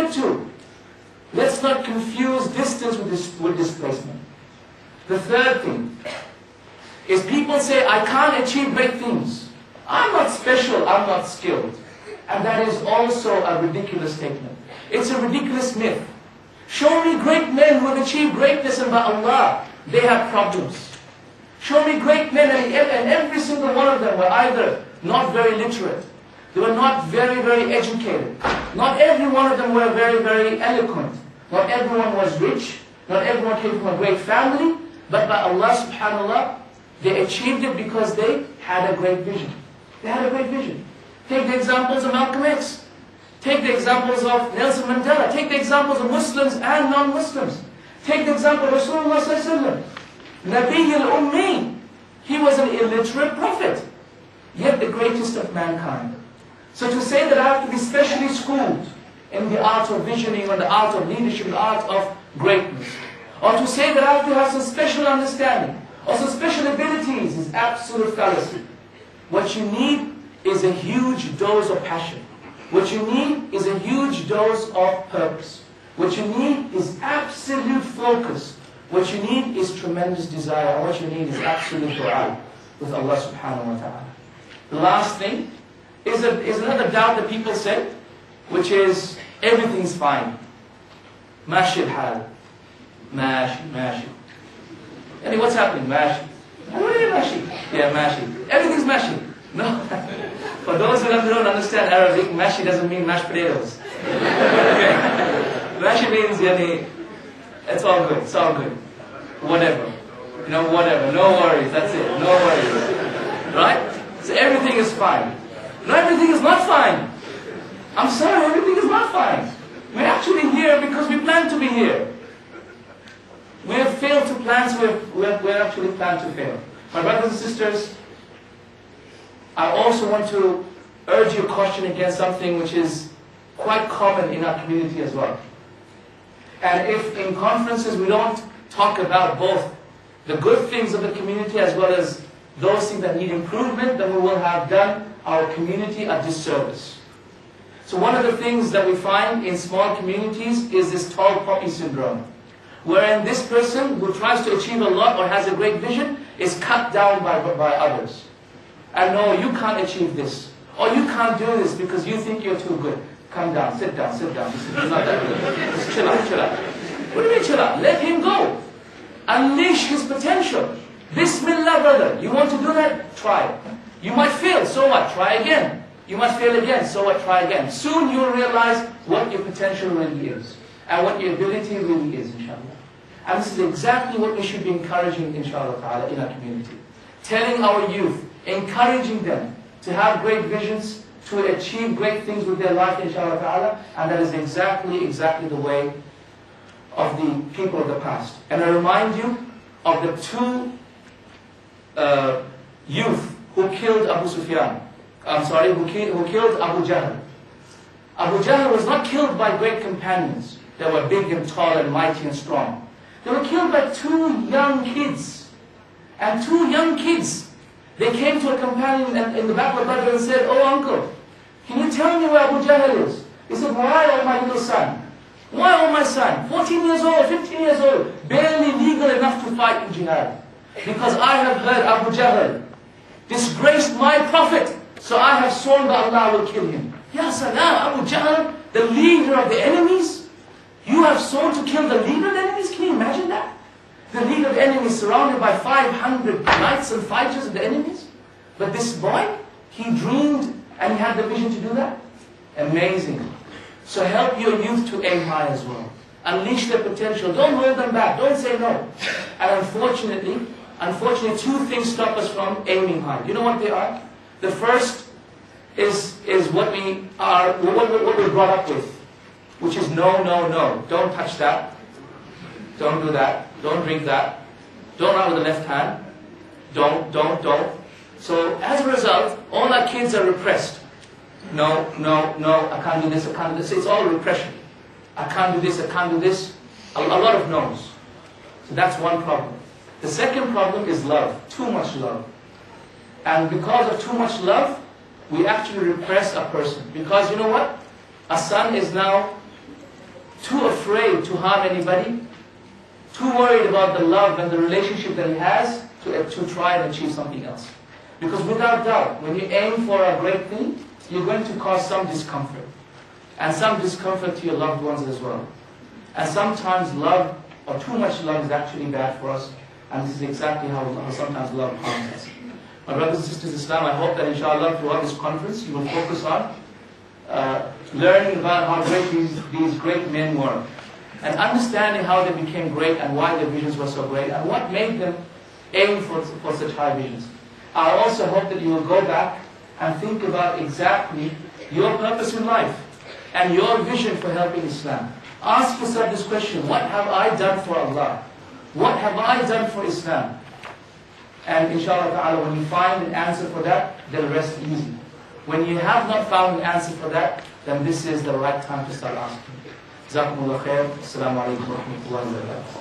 get to. Let's not confuse distance with displacement. The third thing is people say, I can't achieve great things. I'm not special, I'm not skilled. And that is also a ridiculous statement. It's a ridiculous myth. Show me great men who have achieved greatness, and by Allah, they have problems. Show me great men, and every single one of them were either not very literate, they were not very, very educated. Not every one of them were very, very eloquent. Not everyone was rich. Not everyone came from a great family. But by Allah subhanAllah, they achieved it because they had a great vision. They had a great vision. Take the examples of Malcolm X. Take the examples of Nelson Mandela. Take the examples of Muslims and non-Muslims. Take the example of Rasulullah sallallahu alaihi wasallam. Nabi al-Ummi. He was an illiterate prophet, yet the greatest of mankind. So to say that I have to be specially schooled in the art of visioning, or the art of leadership, the art of greatness, or to say that I have to have some special understanding, or some special abilities, is absolute fallacy. What you need is a huge dose of passion. What you need is a huge dose of purpose. What you need is absolute focus. What you need is tremendous desire. What you need is absolute dua with Allah subhanahu wa ta'ala. The last thing is another doubt that people say, which is everything's fine. Mashi al-hal. Mashi. And what's happening? Mashi. What is mashi? Yeah, mashi. Everything's mashi. No. For those who don't understand Arabic, mashi doesn't mean mashed potatoes. Okay. Mashi means, it's all good, it's all good. Whatever. Whatever. No worries, that's it. No worries. Right? So everything is fine. No, everything is not fine. I'm sorry, everything is not fine. We're actually here because we plan to be here. We have failed to plan, so we're actually planned to fail. My brothers and sisters, I also want to urge your caution against something which is quite common in our community as well. And if in conferences we don't talk about both the good things of the community as well as those things that need improvement, then we will have done our community a disservice. So one of the things that we find in small communities is this tall poppy syndrome, wherein this person who tries to achieve a lot or has a great vision is cut down by others. And no, you can't achieve this. Or you can't do this because you think you're too good. Come down, sit down. You're not that good. Just chill out. What do you mean chill out? Let him go. Unleash his potential. Bismillah, brother. You want to do that? Try. You might fail, so what? Try again. You might fail again, so what? Try again. Soon you'll realize what your potential really is. And what your ability really is, inshallah. And this is exactly what we should be encouraging, inshallah ta'ala, in our community. Telling our youth, encouraging them to have great visions, to achieve great things with their life, inshallah ta'ala, and that is exactly the way of the people of the past. And I remind you of the two youth who killed Abu Sufyan. Who killed Abu Jahl. Abu Jahl was not killed by great companions that were big and tall and mighty and strong. They were killed by two young kids. And two young kids, they came to a companion in the Battle of Badr and said, "Oh uncle, can you tell me where Abu Jahl is?" He said, "Why, oh my little son? Why, oh my son? 14 years old, 15 years old, barely legal enough to fight in jihad. Because I have heard Abu Jahl disgraced my prophet, so I have sworn that Allah will kill him." Ya salam, Abu Jahl, the leader of the enemies? You have sworn to kill the leader of the enemies? Can you imagine that? The leader of the enemies surrounded by 500 knights and fighters of the enemies? But this boy, he dreamed and he had the vision to do that? Amazing. So help your youth to aim high as well. Unleash their potential. Don't hold them back. Don't say no. And unfortunately, two things stop us from aiming high. You know what they are? The first is what we're brought up with, which is no. Don't touch that. Don't do that. Don't drink that. Don't write with the left hand. Don't. So as a result, all our kids are repressed. No, I can't do this, I can't do this. It's all repression. I can't do this, I can't do this. A lot of no's. So that's one problem. The second problem is love. Too much love. And because of too much love, we actually repress a person. Because you know what? A son is now too afraid to harm anybody, too worried about the love and the relationship that he has to try and achieve something else. Because without doubt, when you aim for a great thing, you're going to cause some discomfort. And some discomfort to your loved ones as well. And sometimes love, or too much love, is actually bad for us. And this is exactly how sometimes love harms us. My brothers and sisters in Islam, I hope that inshallah throughout this conference you will focus on learning about how great these great men were. And understanding how they became great and why their visions were so great and what made them aim for such high visions. I also hope that you will go back and think about exactly your purpose in life and your vision for helping Islam. Ask yourself this question: what have I done for Allah? What have I done for Islam? And inshallah ta'ala, when you find an answer for that, then rest easy. When you have not found an answer for that, then this is the right time to start asking. Jazakumullah khair. Assalamu alaikum wa rahmatullahi wa barakatuh.